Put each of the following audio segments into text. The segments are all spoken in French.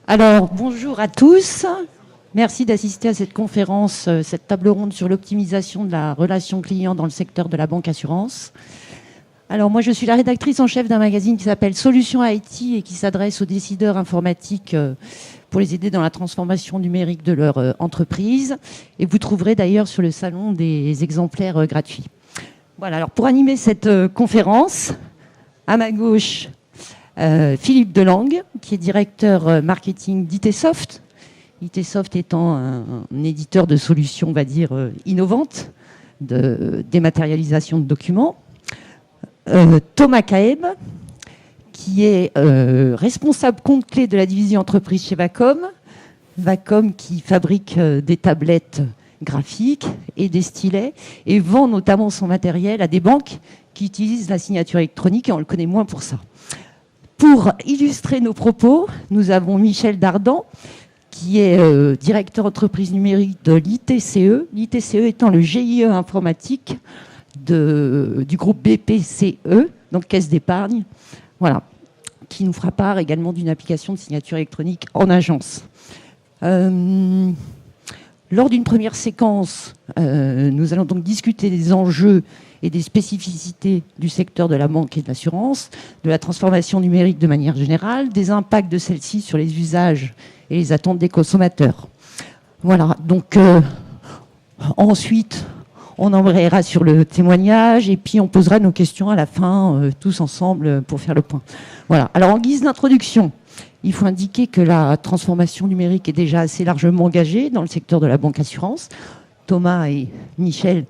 Alors, bonjour à tous. Merci d'assister à cette conférence, cette table ronde sur l'optimisation de la relation client dans le secteur de la banque assurance. Alors, moi, je suis la rédactrice en chef d'un magazine qui s'appelle Solutions IT et qui s'adresse aux décideurs informatiques pour les aider dans la transformation numérique de leur entreprise. Et vous trouverez d'ailleurs sur le salon des exemplaires gratuits. Voilà, alors pour animer cette conférence, à ma gauche, Philippe Delangue, qui est directeur marketing d'ITsoft. ITsoft étant un éditeur de solutions, on va dire, innovantes, de dématérialisation de documents. Thomas Caeb, qui est responsable compte clé de la division entreprise chez Wacom. Wacom qui fabrique des tablettes graphiques et des stylets et vend notamment son matériel à des banques qui utilisent la signature électronique et on le connaît moins pour ça. Pour illustrer nos propos, nous avons Michel Dardan, qui est directeur entreprise numérique de l'ITCE. L'ITCE étant le GIE informatique du groupe BPCE, donc Caisse d'épargne, voilà, qui nous fera part également d'une application de signature électronique en agence. Lors d'une première séquence, nous allons donc discuter des enjeux et des spécificités du secteur de la banque et de l'assurance, de la transformation numérique de manière générale, des impacts de celle-ci sur les usages et les attentes des consommateurs. Voilà, donc ensuite, on embrayera sur le témoignage et puis on posera nos questions à la fin, tous ensemble, pour faire le point. Voilà, alors en guise d'introduction, il faut indiquer que la transformation numérique est déjà assez largement engagée dans le secteur de la banque assurance. Thomas et Michel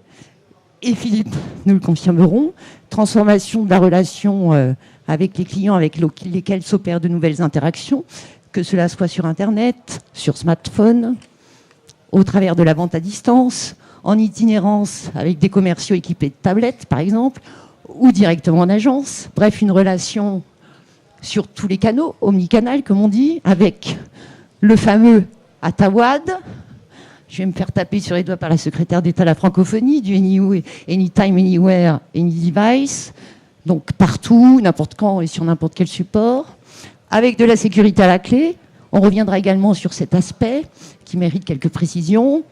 et Philippe nous le confirmeront. Transformation de la relation avec les clients avec lesquels s'opèrent de nouvelles interactions, que cela soit sur Internet, sur smartphone, au travers de la vente à distance, en itinérance avec des commerciaux équipés de tablettes, par exemple, ou directement en agence. Bref, une relation sur tous les canaux, omnicanal, comme on dit, avec le fameux Atawad. Je vais me faire taper sur les doigts par la secrétaire d'État à la francophonie, du Anytime, Anywhere, Any Device. Donc partout, n'importe quand et sur n'importe quel support. Avec de la sécurité à la clé. On reviendra également sur cet aspect qui mérite quelques précisions.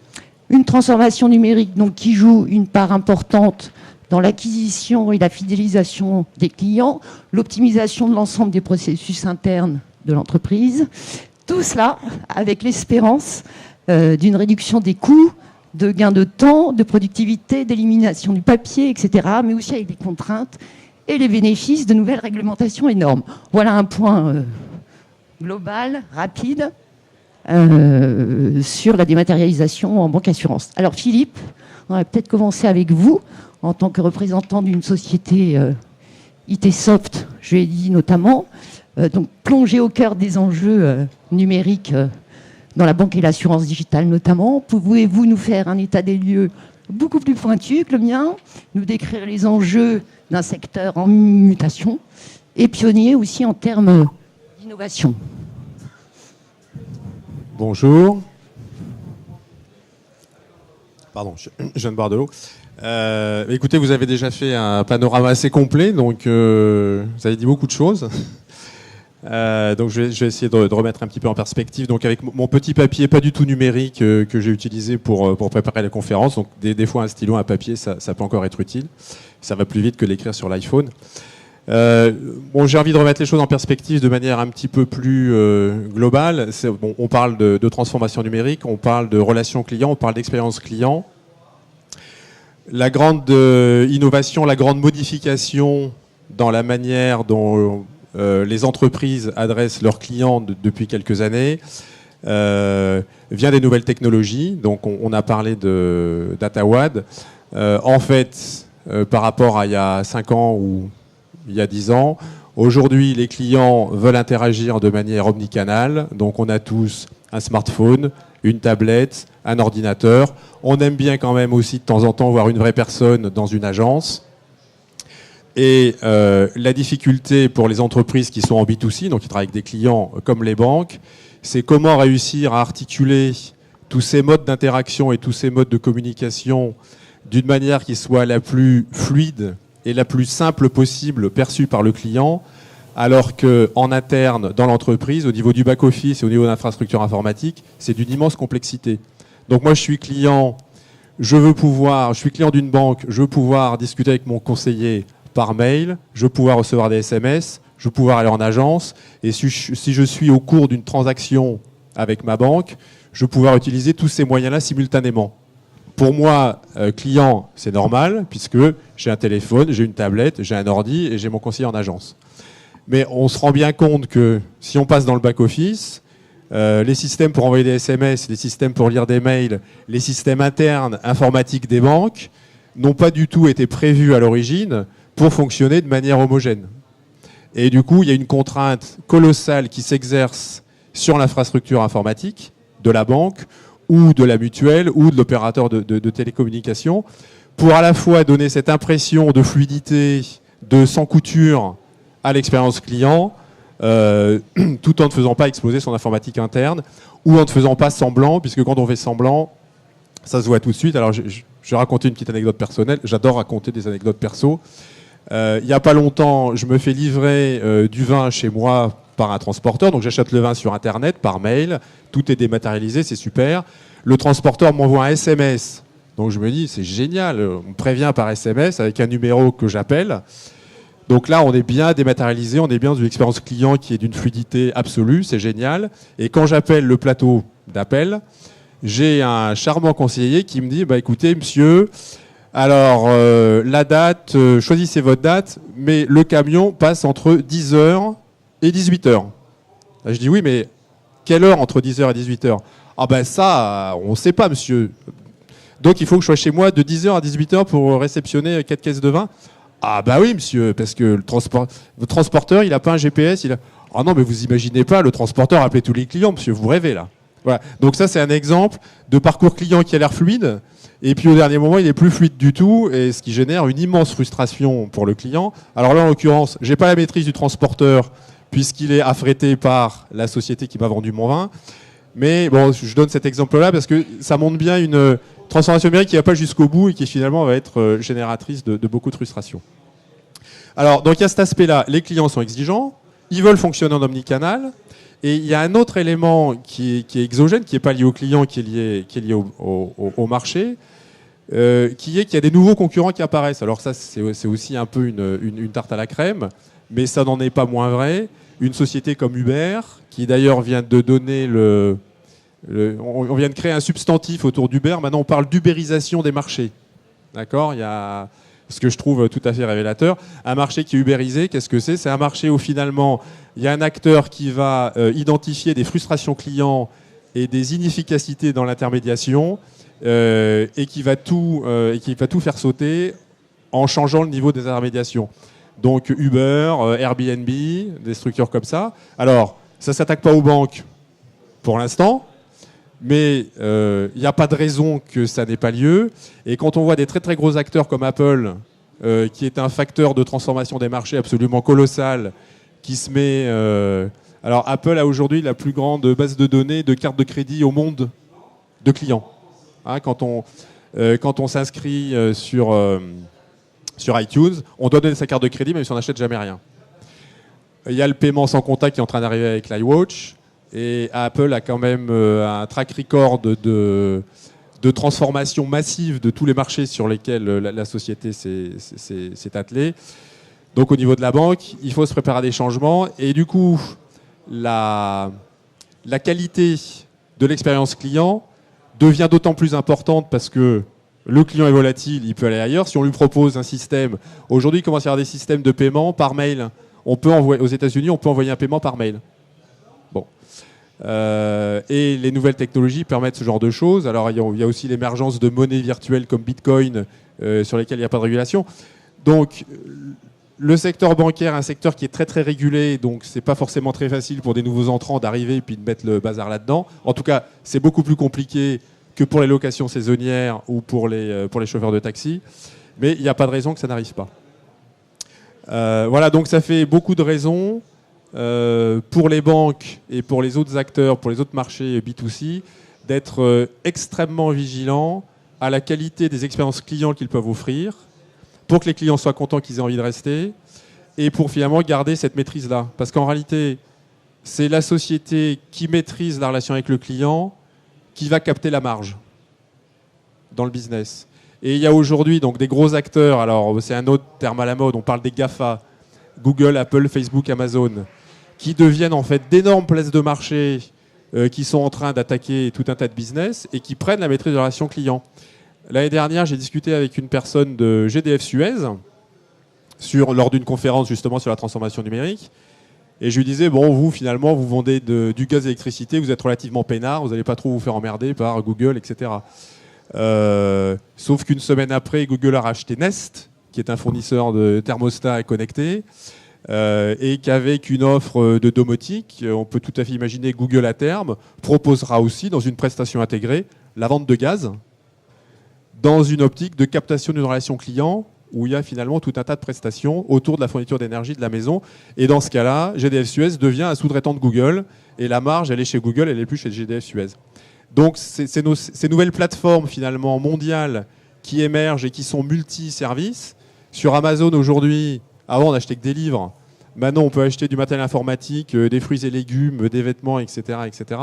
Une transformation numérique donc, qui joue une part importante dans l'acquisition et la fidélisation des clients, l'optimisation de l'ensemble des processus internes de l'entreprise. Tout cela avec l'espérance d'une réduction des coûts, de gains de temps, de productivité, d'élimination du papier, etc., mais aussi avec des contraintes et les bénéfices de nouvelles réglementations énormes. Voilà un point global, rapide, sur la dématérialisation en banque assurance. Alors Philippe, on va peut-être commencer avec vous, en tant que représentant d'une société ITsoft, je l'ai dit notamment, donc plongé au cœur des enjeux numériques dans la banque et l'assurance digitale notamment. Pouvez-vous nous faire un état des lieux beaucoup plus pointu que le mien, nous décrire les enjeux d'un secteur en mutation et pionnier aussi en termes d'innovation? Bonjour. Pardon, je viens de boire de l'eau. Écoutez, vous avez déjà fait un panorama assez complet, donc vous avez dit beaucoup de choses. Donc je vais essayer de remettre un petit peu en perspective. Donc avec mon petit papier, pas du tout numérique, que j'ai utilisé pour préparer la conférence. Donc des fois un stylo, un papier, ça peut encore être utile. Ça va plus vite que l'écrire sur l'iPhone. Bon, j'ai envie de remettre les choses en perspective de manière un petit peu plus globale. Bon, on parle de transformation numérique, on parle de relations clients, on parle d'expérience client. La grande innovation, la grande modification dans la manière dont les entreprises adressent leurs clients depuis quelques années vient des nouvelles technologies. Donc on a parlé d'Atawad. En fait, par rapport à il y a 5 ans ou il y a 10 ans, aujourd'hui les clients veulent interagir de manière omnicanale. Donc on a tous un smartphone, une tablette, un ordinateur. On aime bien quand même aussi de temps en temps voir une vraie personne dans une agence. Et la difficulté pour les entreprises qui sont en B2C, donc qui travaillent avec des clients comme les banques, c'est comment réussir à articuler tous ces modes d'interaction et tous ces modes de communication d'une manière qui soit la plus fluide et la plus simple possible perçue par le client, alors qu'en interne, dans l'entreprise, au niveau du back-office et au niveau de l'infrastructure informatique, c'est d'une immense complexité. Donc moi, je suis client d'une banque, je veux pouvoir discuter avec mon conseiller par mail, je veux pouvoir recevoir des SMS, je veux pouvoir aller en agence, et si je suis au cours d'une transaction avec ma banque, je veux pouvoir utiliser tous ces moyens-là simultanément. Pour moi, client, c'est normal, puisque j'ai un téléphone, j'ai une tablette, j'ai un ordi et j'ai mon conseiller en agence. Mais on se rend bien compte que si on passe dans le back-office, les systèmes pour envoyer des SMS, les systèmes pour lire des mails, les systèmes internes informatiques des banques n'ont pas du tout été prévus à l'origine pour fonctionner de manière homogène. Et du coup, il y a une contrainte colossale qui s'exerce sur l'infrastructure informatique de la banque ou de la mutuelle ou de l'opérateur de télécommunications pour à la fois donner cette impression de fluidité, de sans couture à l'expérience client, tout en ne faisant pas exploser son informatique interne ou en ne faisant pas semblant, puisque quand on fait semblant, ça se voit tout de suite. Alors, je vais raconter une petite anecdote personnelle. J'adore raconter des anecdotes perso. Il n'y a pas longtemps, je me fais livrer du vin chez moi par un transporteur. Donc, j'achète le vin sur Internet, par mail. Tout est dématérialisé, c'est super. Le transporteur m'envoie un SMS. Donc, je me dis, c'est génial. On me prévient par SMS avec un numéro que j'appelle. Donc là, on est bien dématérialisé, on est bien dans une expérience client qui est d'une fluidité absolue, c'est génial. Et quand j'appelle le plateau d'appel, j'ai un charmant conseiller qui me dit bah, « Écoutez, monsieur, alors la date, choisissez votre date, mais le camion passe entre 10h et 18h. » Je dis « Oui, mais quelle heure entre 10h et 18h ?»« Ah ben ça, on ne sait pas, monsieur. Donc il faut que je sois chez moi de 10h à 18h pour réceptionner 4 caisses de vin. » Ah bah oui, monsieur, parce que le transporteur, il n'a pas un GPS. Ah non, mais vous imaginez pas, le transporteur appelait tous les clients, monsieur, vous rêvez là. Voilà. Donc ça, c'est un exemple de parcours client qui a l'air fluide, et puis au dernier moment, il n'est plus fluide du tout, et ce qui génère une immense frustration pour le client. Alors là, en l'occurrence, j'ai pas la maîtrise du transporteur, puisqu'il est affrété par la société qui m'a vendu mon vin. Mais bon, je donne cet exemple-là parce que ça montre bien une transformation numérique qui ne va pas jusqu'au bout et qui finalement va être génératrice de beaucoup de frustration. Alors, donc il y a cet aspect-là. Les clients sont exigeants, ils veulent fonctionner en omnicanal. Et il y a un autre élément qui est exogène, qui n'est pas lié au client, qui est lié au marché, qui est qu'il y a des nouveaux concurrents qui apparaissent. Alors ça, c'est aussi un peu une tarte à la crème, mais ça n'en est pas moins vrai. Une société comme Uber, qui d'ailleurs vient de donner on vient de créer un substantif autour d'Uber. Maintenant, on parle d'ubérisation des marchés. D'accord ? Il y a ce que je trouve tout à fait révélateur. Un marché qui est ubérisé, qu'est-ce que c'est ? C'est un marché où finalement, il y a un acteur qui va identifier des frustrations clients et des inefficacités dans l'intermédiation et qui va tout faire sauter en changeant le niveau des intermédiations. Donc Uber, Airbnb, des structures comme ça. Alors, ça ne s'attaque pas aux banques pour l'instant, mais il n'y a pas de raison que ça n'ait pas lieu. Et quand on voit des très très gros acteurs comme Apple, qui est un facteur de transformation des marchés absolument colossal, qui se met... alors Apple a aujourd'hui la plus grande base de données de cartes de crédit au monde de clients. Hein, quand on s'inscrit sur iTunes, on doit donner sa carte de crédit, même si on n'achète jamais rien. Il y a le paiement sans contact qui est en train d'arriver avec l'iWatch. Et Apple a quand même un track record de transformation massive de tous les marchés sur lesquels la société s'est attelée. Donc au niveau de la banque, il faut se préparer à des changements. Et du coup, la qualité de l'expérience client devient d'autant plus importante parce que le client est volatile, il peut aller ailleurs. Si on lui propose un système, aujourd'hui, il commence à y avoir des systèmes de paiement par mail. Aux États-Unis, on peut envoyer un paiement par mail. Bon. Et les nouvelles technologies permettent ce genre de choses. Alors, il y a aussi l'émergence de monnaies virtuelles comme Bitcoin, sur lesquelles il n'y a pas de régulation. Donc, le secteur bancaire, un secteur qui est très très régulé, donc c'est pas forcément très facile pour des nouveaux entrants d'arriver et puis de mettre le bazar là-dedans. En tout cas, c'est beaucoup plus compliqué que pour les locations saisonnières ou pour les chauffeurs de taxi. Mais il n'y a pas de raison que ça n'arrive pas. Voilà, donc ça fait beaucoup de raisons pour les banques et pour les autres acteurs, pour les autres marchés B2C, d'être extrêmement vigilants à la qualité des expériences clients qu'ils peuvent offrir, pour que les clients soient contents, qu'ils aient envie de rester, et pour finalement garder cette maîtrise-là. Parce qu'en réalité, c'est la société qui maîtrise la relation avec le client qui va capter la marge dans le business. Et il y a aujourd'hui donc des gros acteurs, alors c'est un autre terme à la mode, on parle des GAFA, Google, Apple, Facebook, Amazon, qui deviennent en fait d'énormes places de marché qui sont en train d'attaquer tout un tas de business et qui prennent la maîtrise de la relation client. L'année dernière, j'ai discuté avec une personne de GDF Suez lors d'une conférence justement sur la transformation numérique. Et je lui disais, bon, vous, finalement, vous vendez du gaz et d'électricité, vous êtes relativement peinard, vous n'allez pas trop vous faire emmerder par Google, etc. Sauf qu'une semaine après, Google a racheté Nest, qui est un fournisseur de thermostats connectés, et qu'avec une offre de domotique, on peut tout à fait imaginer que Google, à terme, proposera aussi, dans une prestation intégrée, la vente de gaz, dans une optique de captation d'une relation client, où il y a finalement tout un tas de prestations autour de la fourniture d'énergie de la maison. Et dans ce cas-là, GDF Suez devient un sous-traitant de Google, et la marge, elle est chez Google, elle n'est plus chez GDF Suez. Donc ces nouvelles plateformes finalement mondiales qui émergent et qui sont multi-services. Sur Amazon aujourd'hui, avant on achetait que des livres, maintenant on peut acheter du matériel informatique, des fruits et légumes, des vêtements, etc., etc.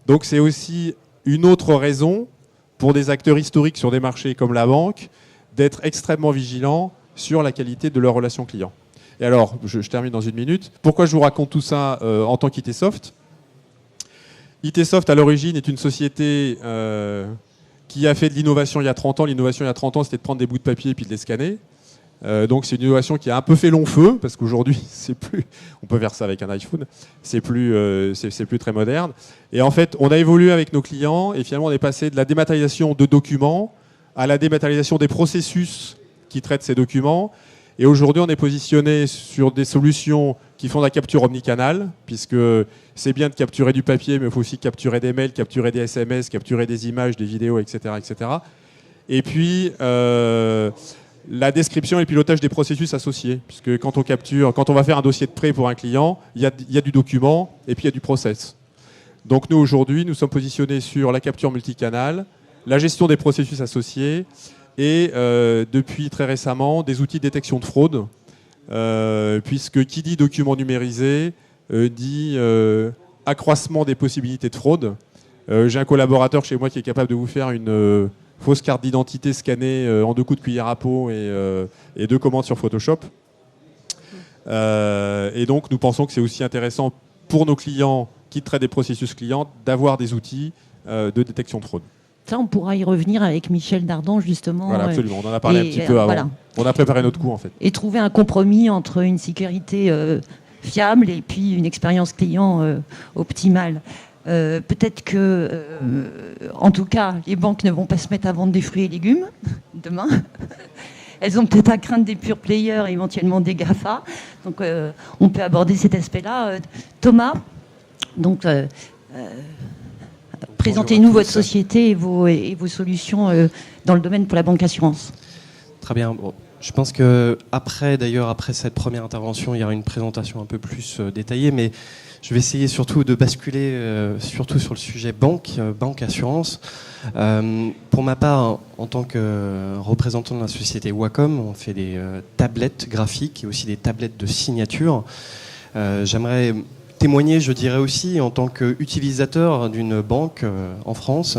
Donc c'est aussi une autre raison pour des acteurs historiques sur des marchés comme la banque, d'être extrêmement vigilants sur la qualité de leur relation client. Et alors, je termine dans une minute. Pourquoi je vous raconte tout ça en tant qu'ITsoft ? ITsoft, à l'origine, est une société qui a fait de l'innovation il y a 30 ans. L'innovation il y a 30 ans, c'était de prendre des bouts de papier et puis de les scanner. Donc c'est une innovation qui a un peu fait long feu, parce qu'aujourd'hui, c'est plus, on peut faire ça avec un iPhone, c'est plus très moderne. Et en fait, on a évolué avec nos clients, et finalement, on est passé de la dématérialisation de documents à la dématérialisation des processus qui traitent ces documents. Et aujourd'hui, on est positionné sur des solutions qui font de la capture omnicanal, puisque c'est bien de capturer du papier, mais il faut aussi capturer des mails, capturer des SMS, capturer des images, des vidéos, etc. etc. Et puis, la description et le pilotage des processus associés, puisque quand on va faire un dossier de prêt pour un client, il y a du document et puis il y a du process. Donc nous, aujourd'hui, nous sommes positionnés sur la capture multicanal, la gestion des processus associés et depuis très récemment des outils de détection de fraude, puisque qui dit document numérisé dit accroissement des possibilités de fraude. J'ai un collaborateur chez moi qui est capable de vous faire une fausse carte d'identité scannée en 2 coups de cuillère à peau et 2 commandes sur Photoshop. Et donc nous pensons que c'est aussi intéressant pour nos clients qui traitent des processus clients d'avoir des outils de détection de fraude. Ça, on pourra y revenir avec Michel Dardan, justement. Voilà, absolument. On en a parlé un petit peu avant. Voilà. On a préparé notre coup, en fait. Et trouver un compromis entre une sécurité fiable et puis une expérience client optimale. Peut-être que, en tout cas, les banques ne vont pas se mettre à vendre des fruits et légumes demain. Elles ont peut-être à craindre des pure players, éventuellement des GAFA. Donc, on peut aborder cet aspect-là. Thomas, donc... présentez-nous votre société et vos solutions dans le domaine pour la banque assurance. Très bien. Bon, je pense que après cette première intervention, il y aura une présentation un peu plus détaillée, mais je vais essayer surtout de basculer surtout sur le sujet banque assurance. Pour ma part, en tant que représentant de la société Wacom, on fait des tablettes graphiques et aussi des tablettes de signature. J'aimerais témoigner, je dirais aussi, en tant qu'utilisateur d'une banque en France,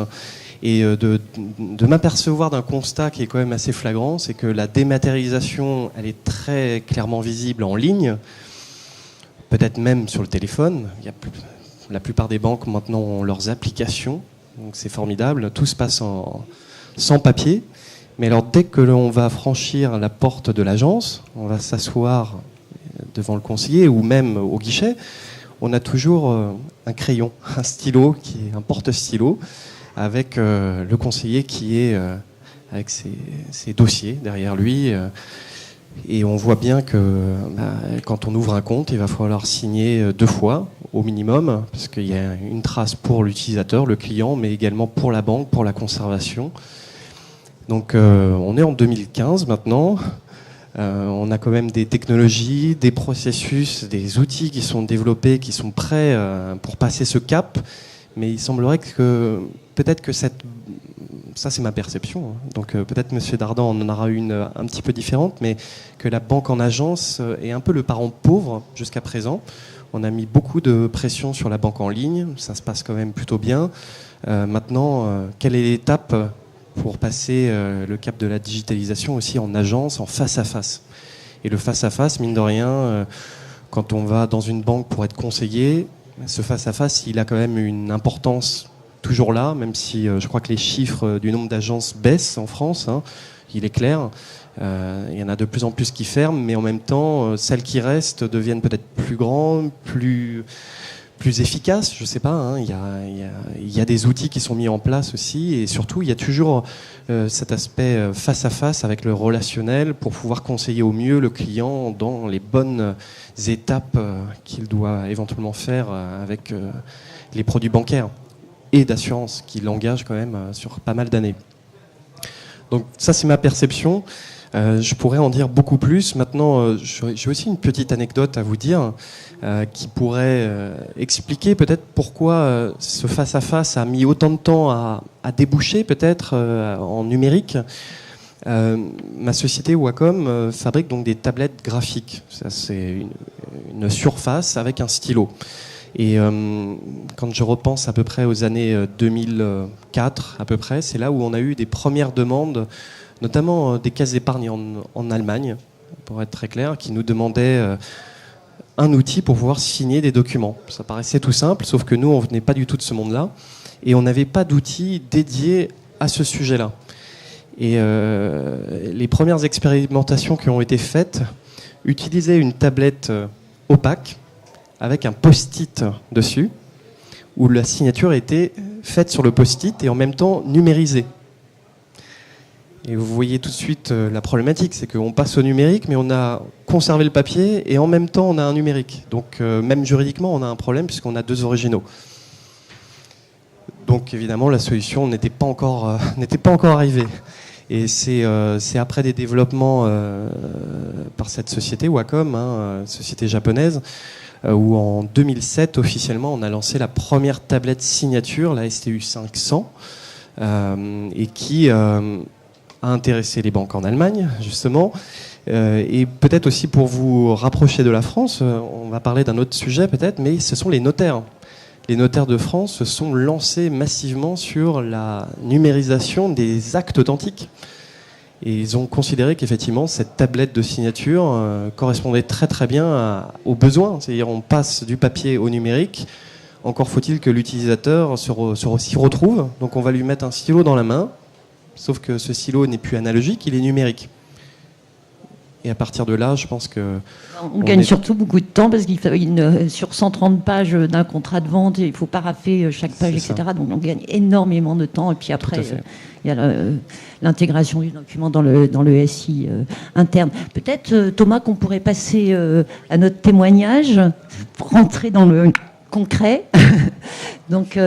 et de m'apercevoir d'un constat qui est quand même assez flagrant, c'est que la dématérialisation, elle est très clairement visible en ligne, peut-être même sur le téléphone. La plupart des banques maintenant ont leurs applications, donc c'est formidable, tout se passe sans papier. Mais alors dès que l'on va franchir la porte de l'agence, on va s'asseoir devant le conseiller ou même au guichet, on a toujours un crayon, un stylo, un porte-stylo, avec le conseiller qui est avec ses dossiers derrière lui. Et on voit bien que quand on ouvre un compte, il va falloir signer 2 fois au minimum, parce qu'il y a une trace pour l'utilisateur, le client, mais également pour la banque, pour la conservation. Donc on est en 2015 maintenant. On a quand même des technologies, des processus, des outils qui sont développés, qui sont prêts pour passer ce cap. Mais il semblerait que peut-être que cette ça c'est ma perception, hein. Donc peut-être Monsieur Dardan en aura une un petit peu différente, mais que la banque en agence est un peu le parent pauvre jusqu'à présent. On a mis beaucoup de pression sur la banque en ligne, ça se passe quand même plutôt bien. Maintenant, quelle est l'étape pour passer le cap de la digitalisation aussi en agence, en face-à-face? Et le face-à-face, mine de rien, quand on va dans une banque pour être conseillé, ce face-à-face, il a quand même une importance toujours là, même si je crois que les chiffres du nombre d'agences baissent en France, hein, il est clair. Il y en a de plus en plus qui ferment, mais en même temps, celles qui restent deviennent peut-être plus grandes, plus efficaces, je sais pas. Hein. Il y a des outils qui sont mis en place aussi, et surtout, il y a toujours cet aspect face-à-face avec le relationnel pour pouvoir conseiller au mieux le client dans les bonnes étapes qu'il doit éventuellement faire avec les produits bancaires et d'assurance qui l'engagent quand même sur pas mal d'années. Donc ça, c'est ma perception. Je pourrais en dire beaucoup plus. Maintenant, j'ai aussi une petite anecdote à vous dire qui pourrait expliquer peut-être pourquoi ce face-à-face a mis autant de temps à déboucher peut-être en numérique. Ma société Wacom fabrique donc des tablettes graphiques. Ça, c'est une surface avec un stylo. Et quand je repense à peu près aux années 2004, à peu près, c'est là où on a eu des premières demandes, notamment des caisses d'épargne en Allemagne, pour être très clair, qui nous demandaient un outil pour pouvoir signer des documents. Ça paraissait tout simple, sauf que nous, on venait pas du tout de ce monde-là, et on n'avait pas d'outils dédiés à ce sujet-là. Et les premières expérimentations qui ont été faites utilisaient une tablette opaque, avec un post-it dessus, où la signature était faite sur le post-it et en même temps numérisée. Et vous voyez tout de suite la problématique, c'est qu'on passe au numérique, mais on a conservé le papier et en même temps on a un numérique. Donc même juridiquement, on a un problème puisqu'on a deux originaux. Donc évidemment, la solution n'était pas encore arrivée. Et c'est après des développements par cette société, Wacom, société japonaise, où en 2007, officiellement, on a lancé la première tablette signature, la STU 500, et qui a intéressé les banques en Allemagne, justement. Et peut-être aussi pour vous rapprocher de la France, on va parler d'un autre sujet peut-être, mais ce sont les notaires. Les notaires de France se sont lancés massivement sur la numérisation des actes authentiques. Et ils ont considéré qu'effectivement, cette tablette de signature correspondait très très bien aux besoins. C'est-à-dire on passe du papier au numérique. Encore faut-il que l'utilisateur s'y retrouve. Donc on va lui mettre un stylo dans la main. Sauf que ce stylo n'est plus analogique, il est numérique. Et à partir de là, je pense que... On gagne surtout beaucoup de temps parce qu'il faut sur 130 pages d'un contrat de vente, il faut parapher chaque page, etc. Donc on gagne énormément de temps. Et puis après, il y a l'intégration du document dans le SI interne. Peut-être, Thomas, qu'on pourrait passer à notre témoignage, pour rentrer dans le concret. Donc,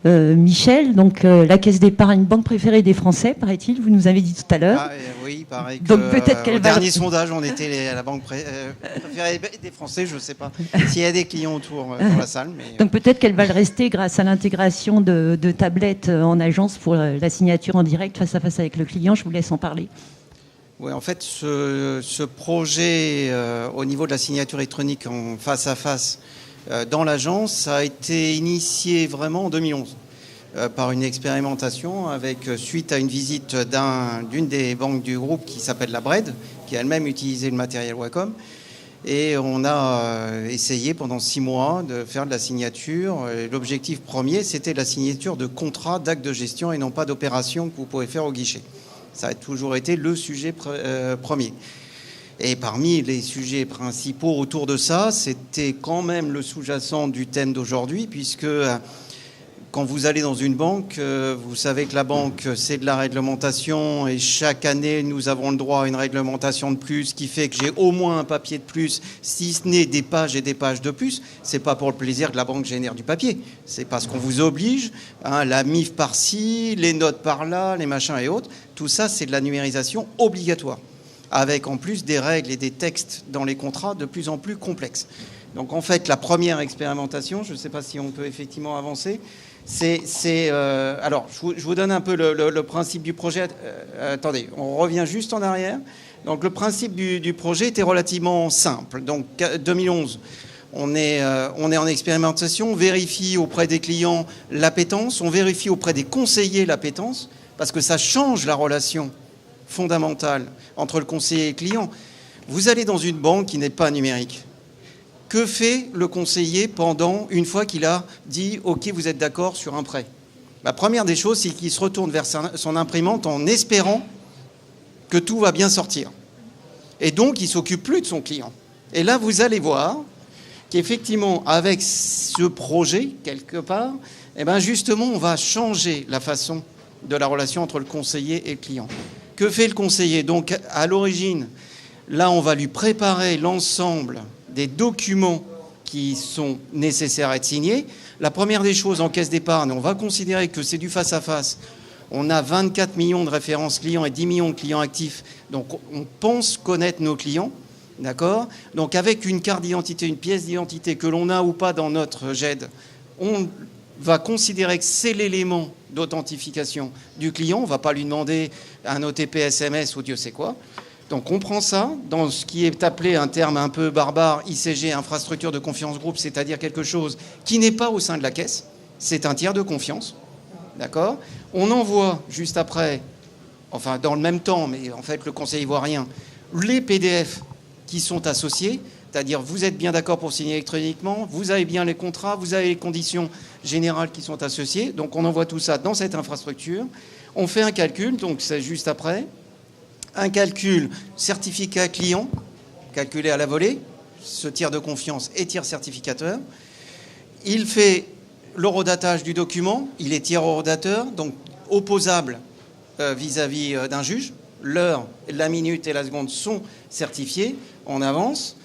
Michel, la Caisse d'épargne, banque préférée des Français, paraît-il, vous nous avez dit tout à l'heure. Oui, il paraît que donc, peut-être qu'elle dernier sondage, on était à la banque préférée des Français, je ne sais pas s'il y a des clients autour dans la salle. Mais... Donc peut-être qu'elle va le rester grâce à l'intégration de tablettes en agence pour la signature en direct face à face avec le client. Je vous laisse en parler. Oui, en fait, ce projet au niveau de la signature électronique en face à face dans l'agence a été initié vraiment en 2011 par une expérimentation suite à une visite d'une des banques du groupe qui s'appelle la BRED, qui elle-même utilisait le matériel Wacom. Et on a essayé pendant 6 mois de faire de la signature. L'objectif premier, c'était la signature de contrats d'actes de gestion et non pas d'opérations que vous pouvez faire au guichet. Ça a toujours été le sujet premier. Et parmi les sujets principaux autour de ça, c'était quand même le sous-jacent du thème d'aujourd'hui, puisque quand vous allez dans une banque, vous savez que la banque, c'est de la réglementation, et chaque année, nous avons le droit à une réglementation de plus, qui fait que j'ai au moins un papier de plus, si ce n'est des pages et des pages de plus. C'est pas pour le plaisir que la banque génère du papier, c'est parce qu'on vous oblige, la MIF par-ci, les notes par-là, les machins et autres. Tout ça, c'est de la numérisation obligatoire, avec en plus des règles et des textes dans les contrats de plus en plus complexes. Donc en fait, la première expérimentation, je ne sais pas si on peut effectivement avancer, alors je vous donne un peu le principe du projet. Attendez, on revient juste en arrière. Donc le principe du projet était relativement simple. Donc 2011, on est en expérimentation, on vérifie auprès des clients l'appétence, on vérifie auprès des conseillers l'appétence, parce que ça change la relation fondamentale entre le conseiller et le client. Vous allez dans une banque qui n'est pas numérique. Que fait le conseiller une fois qu'il a dit « Ok, vous êtes d'accord sur un prêt ?» La première des choses, c'est qu'il se retourne vers son imprimante en espérant que tout va bien sortir. Et donc, il ne s'occupe plus de son client. Et là, vous allez voir qu'effectivement, avec ce projet, quelque part, eh ben justement, on va changer la façon de la relation entre le conseiller et le client. Que fait le conseiller? Donc, à l'origine, là, on va lui préparer l'ensemble des documents qui sont nécessaires à être signés. La première des choses, en caisse d'épargne, on va considérer que c'est du face-à-face. On a 24 millions de références clients et 10 millions de clients actifs. Donc, on pense connaître nos clients. D'accord? Donc, avec une carte d'identité, une pièce d'identité que l'on a ou pas dans notre GED, on va considérer que c'est l'élément d'authentification du client. On ne va pas lui demander un OTP SMS ou Dieu sait quoi. Donc on prend ça dans ce qui est appelé un terme un peu barbare, ICG, infrastructure de confiance groupe, c'est-à-dire quelque chose qui n'est pas au sein de la caisse, c'est un tiers de confiance, d'accord? On envoie juste après, enfin dans le même temps, mais en fait le conseiller ne voit rien, les PDF qui sont associés, c'est-à-dire vous êtes bien d'accord pour signer électroniquement, vous avez bien les contrats, vous avez les conditions générales qui sont associées, donc on envoie tout ça dans cette infrastructure, on fait un calcul, donc c'est juste après. Un calcul certificat client, calculé à la volée, ce tiers de confiance et tiers certificateur. Il fait l'horodatage du document, il est tiers horodateur, donc opposable vis-à-vis d'un juge. L'heure, la minute et la seconde sont certifiés en avance.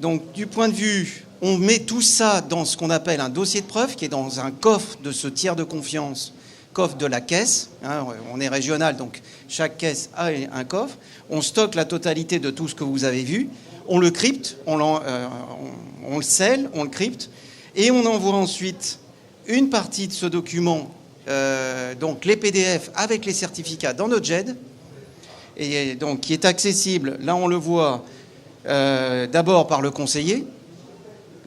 Donc du point de vue, on met tout ça dans ce qu'on appelle un dossier de preuve qui est dans un coffre de ce tiers de confiance, coffre de la caisse, hein, on est régional, donc chaque caisse a un coffre, on stocke la totalité de tout ce que vous avez vu, on le crypte, on le scelle, on le crypte, et on envoie ensuite une partie de ce document, donc les PDF avec les certificats dans notre GED, et donc qui est accessible, là on le voit, d'abord par le conseiller,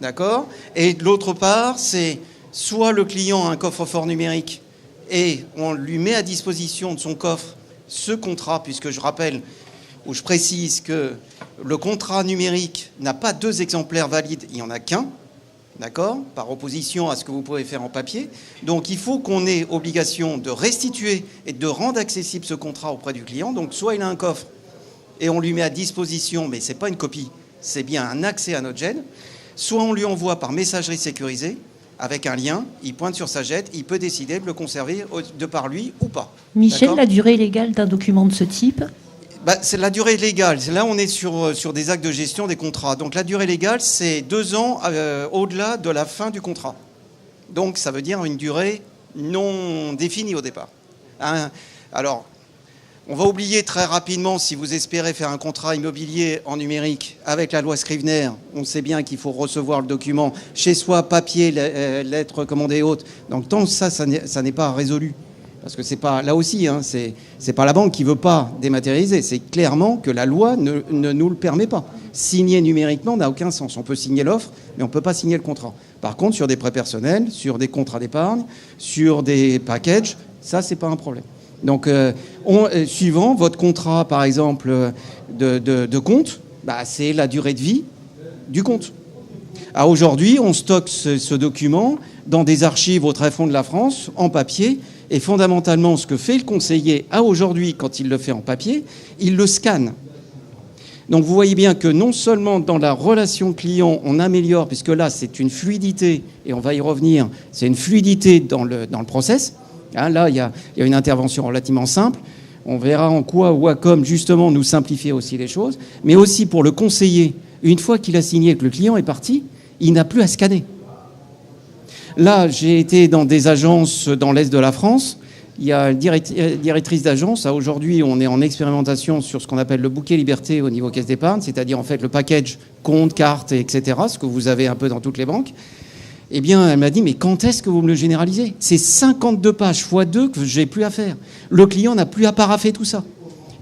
d'accord, et de l'autre part, c'est soit le client a un coffre-fort numérique, et on lui met à disposition de son coffre ce contrat, puisque je rappelle ou je précise que le contrat numérique n'a pas 2 exemplaires valides, il n'y en a qu'un, d'accord, par opposition à ce que vous pouvez faire en papier. Donc il faut qu'on ait obligation de restituer et de rendre accessible ce contrat auprès du client. Donc soit il a un coffre et on lui met à disposition, mais ce n'est pas une copie, c'est bien un accès à notre GED, soit on lui envoie par messagerie sécurisée, avec un lien, il pointe sur sa GED, il peut décider de le conserver de par lui ou pas. Michel, la durée légale d'un document de ce type? C'est la durée légale. Là, on est sur des actes de gestion des contrats. Donc la durée légale, c'est 2 ans au-delà de la fin du contrat. Donc ça veut dire une durée non définie au départ. Hein? Alors, on va oublier très rapidement, si vous espérez faire un contrat immobilier en numérique avec la loi Scrivener, on sait bien qu'il faut recevoir le document chez soi, papier, lettres recommandées et autres. Donc tant que ça n'est pas résolu, parce que c'est pas, là aussi, hein, c'est pas la banque qui veut pas dématérialiser, c'est clairement que la loi ne nous le permet pas. Signer numériquement n'a aucun sens. On peut signer l'offre, mais on peut pas signer le contrat. Par contre, sur des prêts personnels, sur des contrats d'épargne, sur des packages, ça, c'est pas un problème. Donc, suivant votre contrat, par exemple, de compte, c'est la durée de vie du compte. Alors aujourd'hui, on stocke ce document dans des archives au tréfonds de la France, en papier, et fondamentalement, ce que fait le conseiller aujourd'hui, quand il le fait en papier, il le scanne. Donc vous voyez bien que non seulement dans la relation client, on améliore, puisque là, c'est une fluidité, et on va y revenir, c'est une fluidité dans le process. Hein, là, il y a une intervention relativement simple. On verra en quoi Wacom, justement, nous simplifie aussi les choses. Mais aussi pour le conseiller, une fois qu'il a signé que le client est parti, il n'a plus à scanner. Là, j'ai été dans des agences dans l'Est de la France. il y a une directrice d'agence. Aujourd'hui, on est en expérimentation sur ce qu'on appelle le bouquet liberté au niveau caisse d'épargne, c'est-à-dire en fait le package compte, carte, etc., ce que vous avez un peu dans toutes les banques. Eh bien, elle m'a dit, mais quand est-ce que vous me le généralisez? C'est 52 pages x 2 que j'ai plus à faire. Le client n'a plus à paraffer tout ça.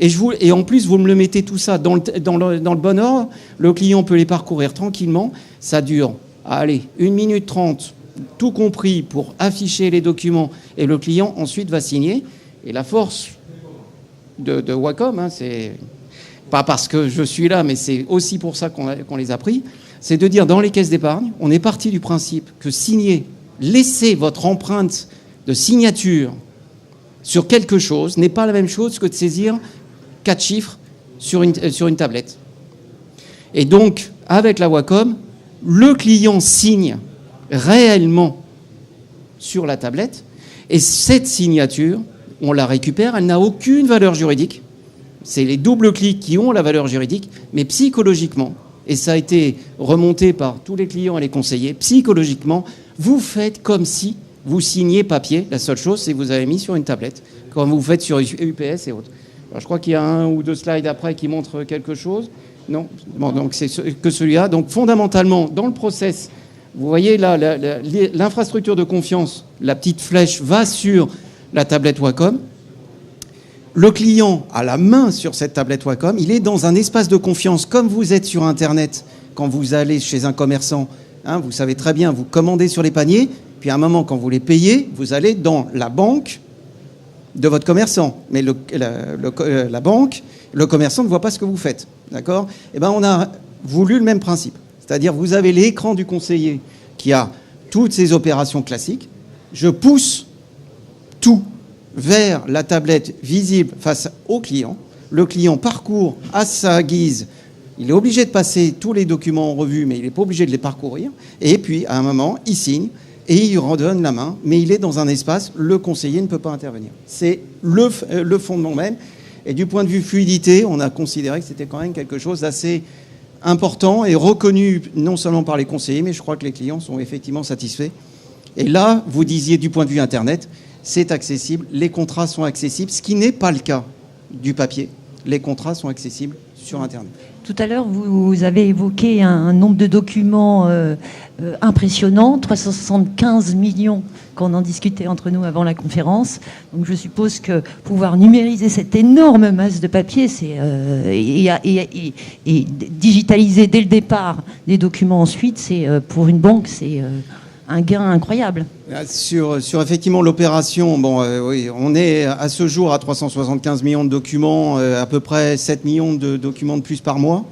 Et en plus, vous me le mettez tout ça dans le bon ordre. Le client peut les parcourir tranquillement. Ça dure, allez, 1 minute 30, tout compris pour afficher les documents. Et le client, ensuite, va signer. Et la force de Wacom, hein, c'est pas parce que je suis là, mais c'est aussi pour ça qu'on les a pris, c'est de dire, dans les caisses d'épargne, on est parti du principe que signer, laisser votre empreinte de signature sur quelque chose n'est pas la même chose que de saisir 4 chiffres sur une tablette. Et donc, avec la Wacom, le client signe réellement sur la tablette, et cette signature, on la récupère, elle n'a aucune valeur juridique. C'est les doubles clics qui ont la valeur juridique, mais psychologiquement, et ça a été remonté par tous les clients et les conseillers, psychologiquement, vous faites comme si vous signez papier. La seule chose, c'est que vous avez mis sur une tablette, comme vous faites sur UPS et autres. Alors, je crois qu'il y a 1 ou 2 slides après qui montrent quelque chose. Non, bon, donc c'est que celui-là. Donc fondamentalement, dans le process, vous voyez là, l'infrastructure de confiance, la petite flèche va sur la tablette Wacom. Le client a la main sur cette tablette Wacom. Il est dans un espace de confiance, comme vous êtes sur Internet quand vous allez chez un commerçant. Hein, vous savez très bien, vous commandez sur les paniers, puis à un moment, quand vous les payez, vous allez dans la banque de votre commerçant. Mais la banque, le commerçant ne voit pas ce que vous faites. D'accord ? Eh bien, on a voulu le même principe. C'est-à-dire, vous avez l'écran du conseiller qui a toutes ces opérations classiques. Je pousse tout vers la tablette visible face au client. Le client parcourt à sa guise. Il est obligé de passer tous les documents en revue, mais il n'est pas obligé de les parcourir. Et puis, à un moment, il signe et il redonne la main. Mais il est dans un espace, le conseiller ne peut pas intervenir. C'est le fondement même. Et du point de vue fluidité, on a considéré que c'était quand même quelque chose d'assez important et reconnu non seulement par les conseillers, mais je crois que les clients sont effectivement satisfaits. Et là, vous disiez du point de vue Internet, c'est accessible, les contrats sont accessibles, ce qui n'est pas le cas du papier. Les contrats sont accessibles sur Internet. Tout à l'heure, vous avez évoqué un nombre de documents impressionnant, 375 millions qu'on en discutait entre nous avant la conférence. Donc je suppose que pouvoir numériser cette énorme masse de papier et digitaliser dès le départ les documents ensuite, c'est pour une banque, c'est un gain incroyable. Sur effectivement l'opération, oui, on est à ce jour à 375 millions de documents, à peu près 7 millions de documents de plus par mois,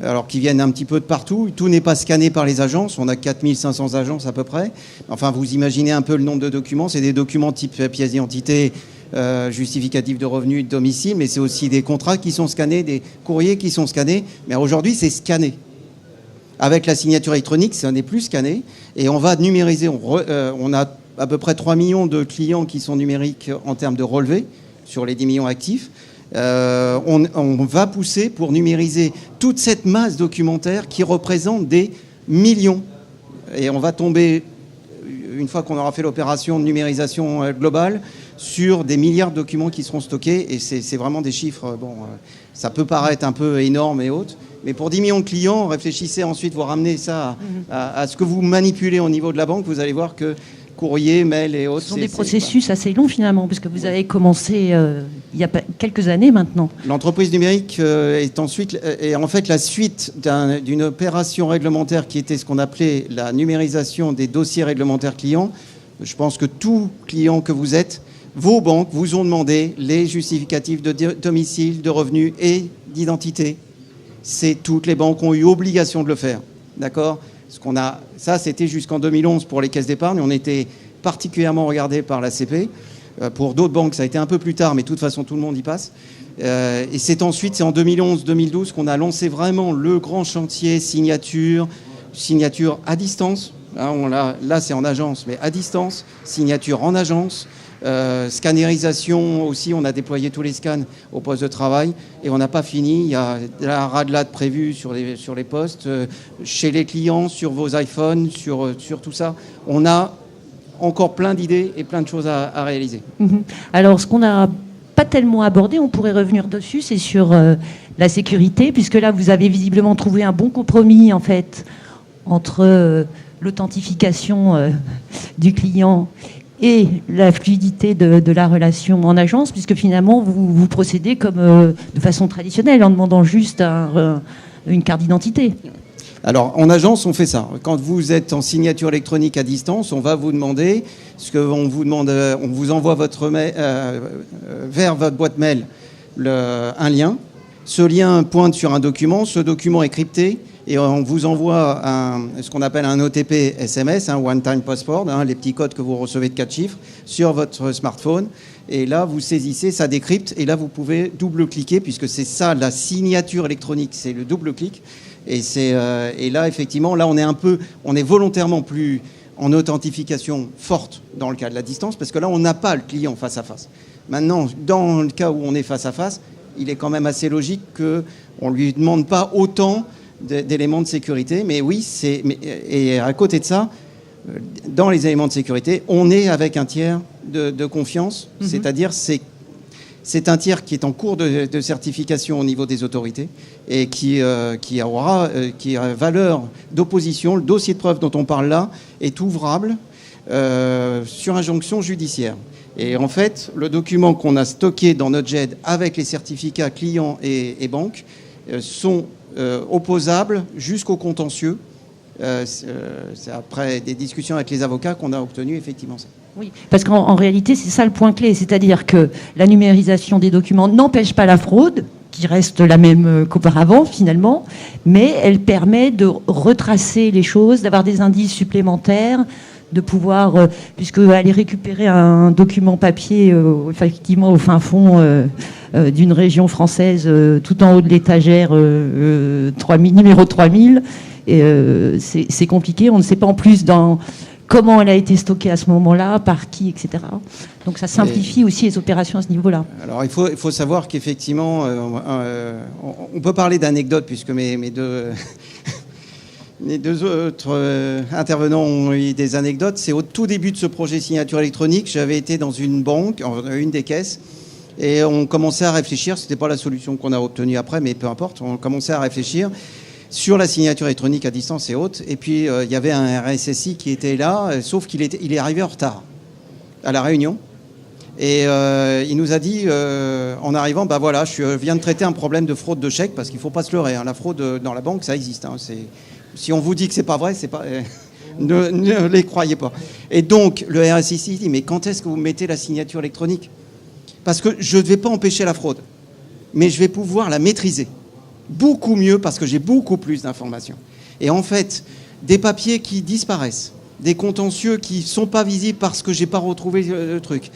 alors qui viennent un petit peu de partout. Tout n'est pas scanné par les agences, on a 4500 agences à peu près. Enfin, vous imaginez un peu le nombre de documents, c'est des documents type pièce d'identité, justificatif de revenus, de domicile, mais c'est aussi des contrats qui sont scannés, des courriers qui sont scannés. Mais aujourd'hui, c'est scanné. Avec la signature électronique, ça n'est plus scanné. Et on va numériser. On a à peu près 3 millions de clients qui sont numériques en termes de relevés sur les 10 millions actifs. On va pousser pour numériser toute cette masse documentaire qui représente des millions. Et on va tomber, une fois qu'on aura fait l'opération de numérisation globale, sur des milliards de documents qui seront stockés. Et c'est vraiment des chiffres, ça peut paraître un peu énorme et autres. Mais pour 10 millions de clients, réfléchissez ensuite, vous ramenez ça à ce que vous manipulez au niveau de la banque. Vous allez voir que courrier, mail et autres... Ce sont des processus assez longs finalement, puisque vous avez commencé il y a quelques années maintenant. L'entreprise numérique est en fait la suite d'une opération réglementaire qui était ce qu'on appelait la numérisation des dossiers réglementaires clients. Je pense que tout client que vous êtes, vos banques vous ont demandé les justificatifs de domicile, de revenus et d'identité. C'est toutes les banques ont eu obligation de le faire, d'accord ? Ça, c'était jusqu'en 2011 pour les caisses d'épargne. On était particulièrement regardé par l'ACP. Pour d'autres banques, ça a été un peu plus tard, mais de toute façon, tout le monde y passe. Et c'est en 2011-2012 qu'on a lancé vraiment le grand chantier signature à distance. Là, c'est en agence, mais à distance, signature en agence. Scannérisation aussi, on a déployé tous les scans au poste de travail et on n'a pas fini. Il y a la RADLAD prévue sur les postes, chez les clients, sur vos iPhones, sur tout ça. On a encore plein d'idées et plein de choses à réaliser. Alors, ce qu'on n'a pas tellement abordé, on pourrait revenir dessus, c'est sur la sécurité, puisque là, vous avez visiblement trouvé un bon compromis, en fait, entre l'authentification du client et la fluidité de la relation en agence, puisque finalement, vous procédez comme de façon traditionnelle, en demandant juste une carte d'identité. Alors, en agence, on fait ça. Quand vous êtes en signature électronique à distance, on va vous demander, on vous envoie vers votre boîte mail un lien. Ce lien pointe sur un document. Ce document est crypté et on vous envoie ce qu'on appelle un OTP SMS, un One Time Passport, les petits codes que vous recevez de 4 chiffres, sur votre smartphone. Et là, vous saisissez, ça décrypte. Et là, vous pouvez double-cliquer, puisque c'est ça, la signature électronique, c'est le double-clic. Et là, effectivement, là, on est volontairement plus en authentification forte dans le cas de la distance, parce que là, on n'a pas le client face à face. Maintenant, dans le cas où on est face à face, il est quand même assez logique qu'on ne lui demande pas autant d'éléments de sécurité. Mais oui, et à côté de ça, dans les éléments de sécurité, on est avec un tiers de confiance, c'est-à-dire c'est un tiers qui est en cours de certification au niveau des autorités et qui a valeur d'opposition. Le dossier de preuve dont on parle là est ouvrable sur injonction judiciaire. Et en fait, le document qu'on a stocké dans notre GED avec les certificats clients et banques sont opposables jusqu'au contentieux. C'est après des discussions avec les avocats qu'on a obtenu effectivement ça. Oui, parce qu'en réalité, c'est ça le point clé, c'est-à-dire que la numérisation des documents n'empêche pas la fraude, qui reste la même qu'auparavant finalement, mais elle permet de retracer les choses, d'avoir des indices supplémentaires, de pouvoir, puisque aller récupérer un document papier effectivement au fin fond d'une région française, tout en haut de l'étagère, numéro 3000, c'est compliqué, on ne sait pas en plus comment elle a été stockée à ce moment-là, par qui, etc. Donc ça simplifie aussi les opérations à ce niveau-là. Alors il faut savoir qu'effectivement, on peut parler d'anecdotes, puisque mes deux autres intervenants ont eu des anecdotes. C'est au tout début de ce projet signature électronique, j'avais été dans une banque, une des caisses, et on commençait à réfléchir, c'était pas la solution qu'on a obtenue après, mais peu importe, on commençait à réfléchir sur la signature électronique à distance et autres. Et puis, il y avait un RSSI qui était là, sauf qu'il est arrivé en retard à la réunion. Et il nous a dit, en arrivant, voilà, je viens de traiter un problème de fraude de chèque, parce qu'il ne faut pas se leurrer. La fraude dans la banque, ça existe. Si on vous dit que ce n'est pas vrai, c'est pas, ne les croyez pas. Et donc, le RSSI dit, mais quand est-ce que vous mettez la signature électronique ? Parce que je ne vais pas empêcher la fraude, mais je vais pouvoir la maîtriser. Beaucoup mieux, parce que j'ai beaucoup plus d'informations. Et en fait, des papiers qui disparaissent, des contentieux qui ne sont pas visibles parce que je n'ai pas retrouvé le truc.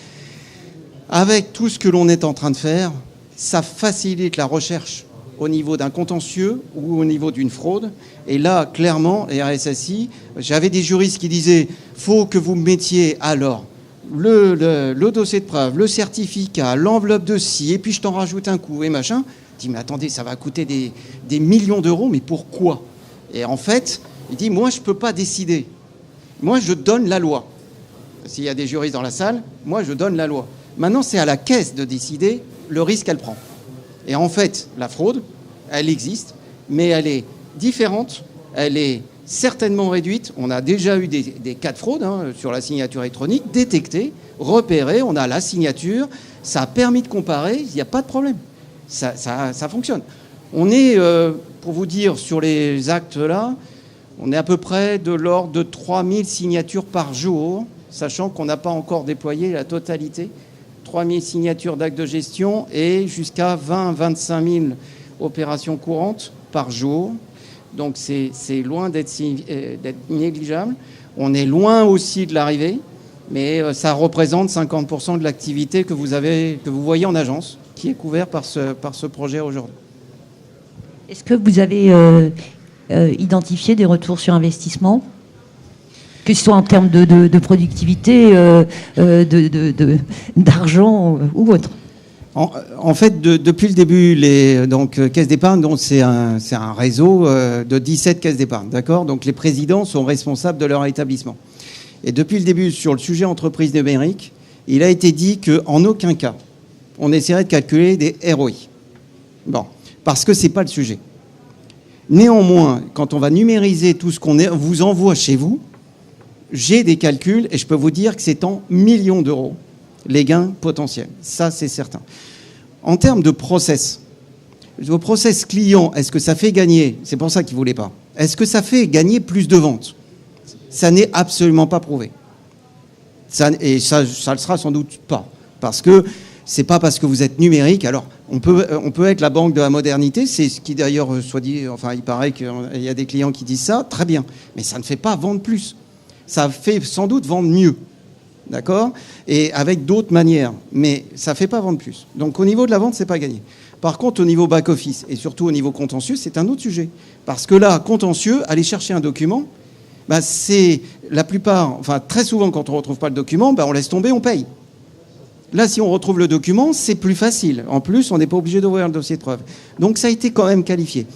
Avec tout ce que l'on est en train de faire, ça facilite la recherche au niveau d'un contentieux ou au niveau d'une fraude. Et là, clairement, les RSSI, j'avais des juristes qui disaient « faut que vous mettiez alors le dossier de preuve, le certificat, l'enveloppe de ci, et puis je t'en rajoute un coup, et machin ». Je dis, mais attendez, ça va coûter des millions d'euros, mais pourquoi ? Et en fait, il dit, moi, je ne peux pas décider. Moi, je donne la loi. S'il y a des juristes dans la salle, moi, je donne la loi. Maintenant, c'est à la caisse de décider le risque qu'elle prend. Et en fait, la fraude, elle existe, mais elle est différente, elle est certainement réduite. On a déjà eu des cas de fraude sur la signature électronique, détectés, repérés, on a la signature, ça a permis de comparer, il n'y a pas de problème. Ça fonctionne. On est, pour vous dire, sur les actes là, on est à peu près de l'ordre de 3000 signatures par jour, sachant qu'on n'a pas encore déployé la totalité. 3000 signatures d'actes de gestion et jusqu'à 20-25 000 opérations courantes par jour. Donc c'est loin d'être négligeable. On est loin aussi de l'arrivée, mais ça représente 50% de l'activité que vous voyez en agence, qui est couvert par ce projet aujourd'hui. Est-ce que vous avez identifié des retours sur investissement, que ce soit en termes de productivité, d'argent ou autre ? En fait, depuis le début, Caisse d'épargne, c'est un réseau de 17 caisses d'épargne, d'accord ? Donc les présidents sont responsables de leur établissement. Et depuis le début, sur le sujet entreprise numérique, il a été dit qu'en aucun cas, on essaierait de calculer des ROI. Bon, parce que ce n'est pas le sujet. Néanmoins, quand on va numériser tout ce qu'on vous envoie chez vous, j'ai des calculs et je peux vous dire que c'est en millions d'euros les gains potentiels. Ça, c'est certain. En termes de process, vos process clients, est-ce que ça fait gagner, c'est pour ça qu'ils ne voulaient pas, est-ce que ça fait gagner plus de ventes? Ça n'est absolument pas prouvé. Et ça le sera sans doute pas. Parce que c'est pas parce que vous êtes numérique. Alors, on peut être la banque de la modernité. C'est ce qui d'ailleurs soit dit. Enfin, il paraît qu'il y a des clients qui disent ça. Très bien. Mais ça ne fait pas vendre plus. Ça fait sans doute vendre mieux. D'accord? Et avec d'autres manières. Mais ça ne fait pas vendre plus. Donc, au niveau de la vente, c'est pas gagné. Par contre, au niveau back-office et surtout au niveau contentieux, c'est un autre sujet. Parce que là, contentieux, aller chercher un document, bah, c'est la plupart, enfin très souvent quand on ne retrouve pas le document, bah, on laisse tomber, on paye. Là, si on retrouve le document, c'est plus facile. En plus, on n'est pas obligé d'ouvrir le dossier de preuve. Donc ça a été quand même qualifié.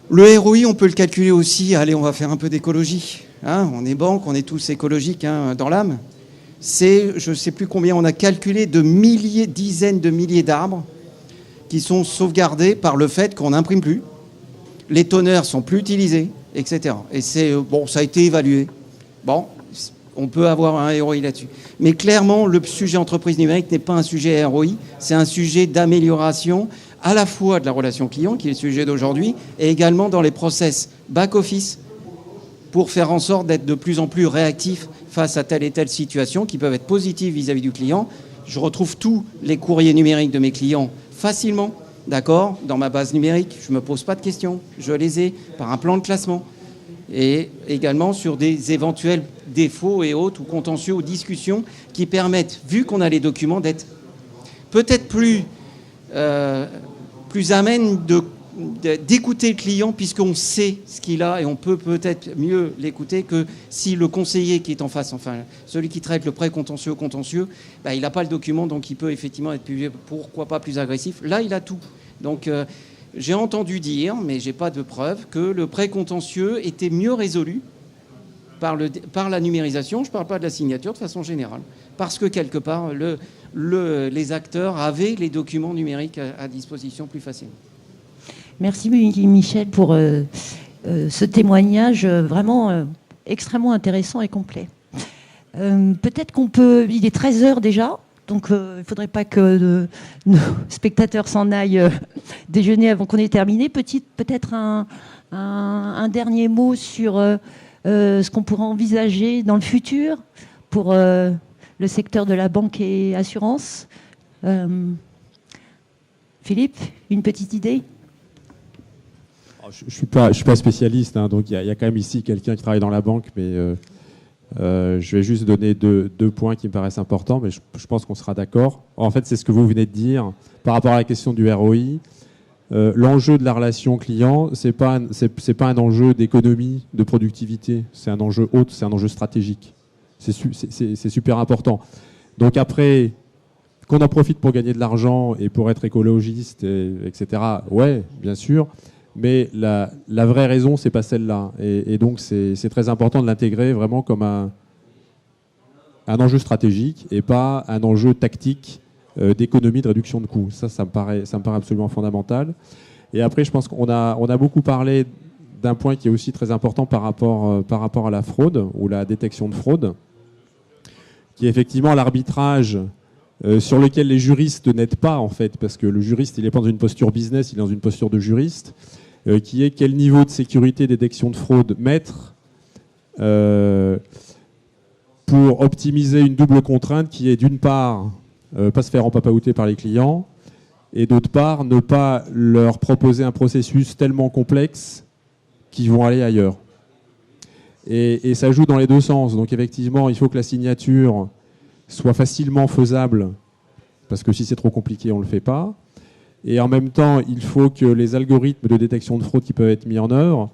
Le ROI, on peut le calculer aussi. Allez, on va faire un peu d'écologie. Hein, on est banque, on est tous écologiques hein, dans l'âme. C'est, je ne sais plus combien, on a calculé de milliers, dizaines de milliers d'arbres qui sont sauvegardés par le fait qu'on n'imprime plus. Les tonneurs sont plus utilisés, etc. Et c'est bon, ça a été évalué. Bon, on peut avoir un ROI là-dessus. Mais clairement, le sujet entreprise numérique n'est pas un sujet ROI, c'est un sujet d'amélioration à la fois de la relation client, qui est le sujet d'aujourd'hui, et également dans les process back-office pour faire en sorte d'être de plus en plus réactif face à telle et telle situation qui peuvent être positives vis-à-vis du client. Je retrouve tous les courriers numériques de mes clients facilement. D'accord, dans ma base numérique, je ne me pose pas de questions. Je les ai par un plan de classement. Et également sur des éventuels défauts et autres, ou contentieux, ou discussions qui permettent, vu qu'on a les documents, d'être peut-être plus amène d'écouter le client, puisqu'on sait ce qu'il a et on peut peut-être mieux l'écouter que si le conseiller qui est en face, enfin celui qui traite le prêt contentieux, bah, il n'a pas le document, donc il peut effectivement être plus, pourquoi pas plus agressif. Là, il a tout. Donc j'ai entendu dire, mais j'ai pas de preuve, que le prêt contentieux était mieux résolu par la numérisation. Je ne parle pas de la signature de façon générale, parce que quelque part les acteurs avaient les documents numériques à disposition plus facilement. Merci Michel pour ce témoignage vraiment extrêmement intéressant et complet. Peut-être qu'on peut... Il est 13h déjà, donc il ne faudrait pas que nos spectateurs s'en aillent déjeuner avant qu'on ait terminé. Peut-être un dernier mot sur ce qu'on pourrait envisager dans le futur pour le secteur de la banque et assurance. Philippe, une petite idée ? Je ne suis pas spécialiste, hein, donc il y a quand même ici quelqu'un qui travaille dans la banque, mais je vais juste donner deux points qui me paraissent importants, mais je pense qu'on sera d'accord. En fait, c'est ce que vous venez de dire par rapport à la question du ROI. L'enjeu de la relation client, c'est pas un enjeu d'économie, de productivité, c'est un enjeu haut, c'est un enjeu stratégique. C'est super important. Donc après, qu'on en profite pour gagner de l'argent et pour être écologiste, etc., ouais, bien sûr. Mais la vraie raison, c'est pas celle-là. Et donc, c'est très important de l'intégrer vraiment comme un enjeu stratégique et pas un enjeu tactique d'économie, de réduction de coûts. Ça me paraît absolument fondamental. Et après, je pense qu'on a beaucoup parlé d'un point qui est aussi très important par rapport à la fraude ou la détection de fraude, qui est effectivement l'arbitrage sur lequel les juristes n'aident pas, en fait, parce que le juriste, il n'est pas dans une posture business, il est dans une posture de juriste, qui est quel niveau de sécurité, détection de fraude mettre pour optimiser une double contrainte qui est d'une part, pas se faire empapaouter par les clients, et d'autre part, ne pas leur proposer un processus tellement complexe qu'ils vont aller ailleurs. Et ça joue dans les deux sens. Donc effectivement, il faut que la signature soit facilement faisable, parce que si c'est trop compliqué, on ne le fait pas. Et en même temps, il faut que les algorithmes de détection de fraude qui peuvent être mis en œuvre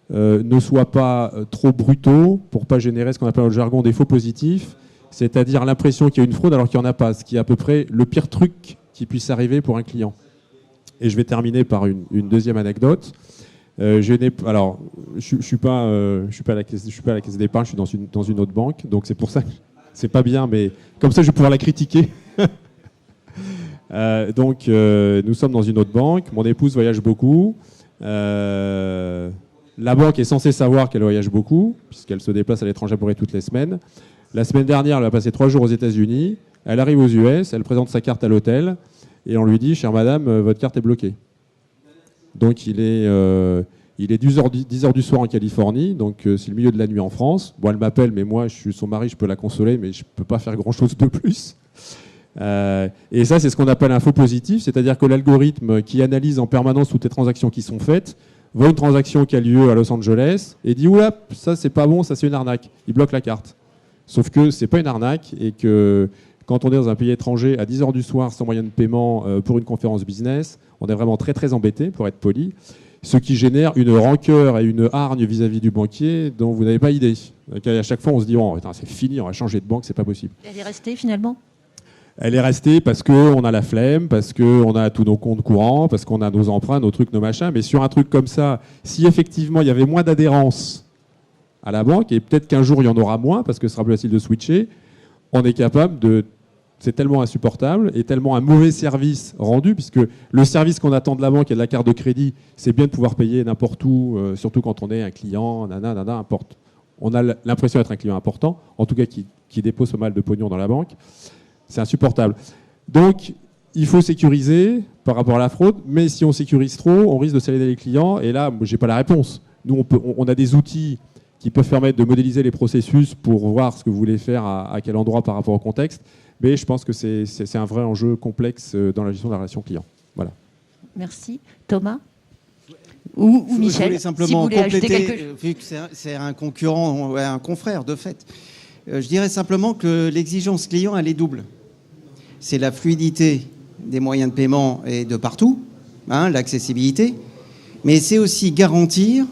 ne soient pas trop brutaux pour ne pas générer ce qu'on appelle dans le jargon des faux positifs, c'est-à-dire l'impression qu'il y a une fraude alors qu'il n'y en a pas, ce qui est à peu près le pire truc qui puisse arriver pour un client. Et je vais terminer par une deuxième anecdote. Alors, je suis pas à la caisse d'épargne, je suis dans une autre banque, donc c'est pour ça que c'est pas bien, mais comme ça je vais pouvoir la critiquer. Donc, nous sommes dans une autre banque. Mon épouse voyage beaucoup. La banque est censée savoir qu'elle voyage beaucoup, puisqu'elle se déplace à l'étranger à peu près toutes les semaines. La semaine dernière, elle a passé 3 jours aux États-Unis. Elle arrive aux US, elle présente sa carte à l'hôtel, et on lui dit « Chère madame, votre carte est bloquée ». Donc, il est 10 heures du soir en Californie, donc c'est le milieu de la nuit en France. Bon, elle m'appelle, mais moi, je suis son mari, je peux la consoler, mais je ne peux pas faire grand-chose de plus. Et ça, c'est ce qu'on appelle un faux positif, c'est-à-dire que l'algorithme qui analyse en permanence toutes les transactions qui sont faites voit une transaction qui a lieu à Los Angeles et dit « Oula, ça c'est pas bon, ça c'est une arnaque ». Il bloque la carte. Sauf que c'est pas une arnaque et que quand on est dans un pays étranger à 10 heures du soir sans moyen de paiement pour une conférence business, on est vraiment très très embêté, pour être poli, ce qui génère une rancœur et une hargne vis-à-vis du banquier dont vous n'avez pas idée. Donc, à chaque fois, on se dit oh, « c'est fini, on va changer de banque, c'est pas possible ». Elle est restée finalement ? Elle est restée parce qu'on a la flemme, parce qu'on a tous nos comptes courants, parce qu'on a nos emprunts, nos trucs, nos machins. Mais sur un truc comme ça, si effectivement il y avait moins d'adhérence à la banque, et peut-être qu'un jour il y en aura moins, parce que ce sera plus facile de switcher, on est capable de... C'est tellement insupportable et tellement un mauvais service rendu, puisque le service qu'on attend de la banque et de la carte de crédit, c'est bien de pouvoir payer n'importe où, surtout quand on est un client, importe. On a l'impression d'être un client important, en tout cas qui dépose pas mal de pognon dans la banque. C'est insupportable. Donc, il faut sécuriser par rapport à la fraude, mais si on sécurise trop, on risque de s'aliéner les clients. Et là, je n'ai pas la réponse. Nous, on a des outils qui peuvent permettre de modéliser les processus pour voir ce que vous voulez faire à quel endroit par rapport au contexte. Mais je pense que c'est un vrai enjeu complexe dans la gestion de la relation client. Voilà. Merci. Thomas ? Ou Michel, je voulais simplement si vous voulez ajouter quelque chose. vu que c'est un concurrent, un confrère de fait. Je dirais simplement que l'exigence client, elle est double. C'est la fluidité des moyens de paiement et de partout, l'accessibilité, mais c'est aussi garantir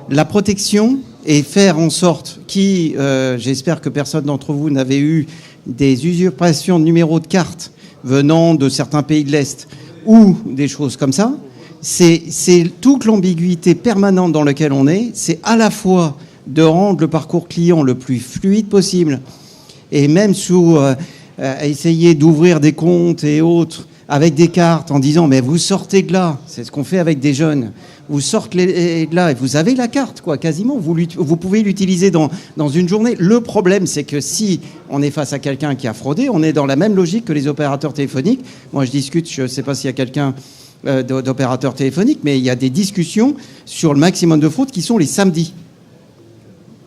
la protection et faire en sorte j'espère que personne d'entre vous n'avait eu des usurpations de numéros de carte venant de certains pays de l'Est ou des choses comme ça. C'est toute l'ambiguïté permanente dans laquelle on est. C'est à la fois de rendre le parcours client le plus fluide possible et même essayer d'ouvrir des comptes et autres avec des cartes en disant mais vous sortez de là, c'est ce qu'on fait avec des jeunes, vous sortez de là et vous avez la carte quoi, quasiment, vous pouvez l'utiliser dans une journée. Le problème c'est que si on est face à quelqu'un qui a fraudé, on est dans la même logique que les opérateurs téléphoniques. Moi je discute, je ne sais pas s'il y a quelqu'un d'opérateurs téléphoniques, mais il y a des discussions sur le maximum de fraude qui sont les samedis.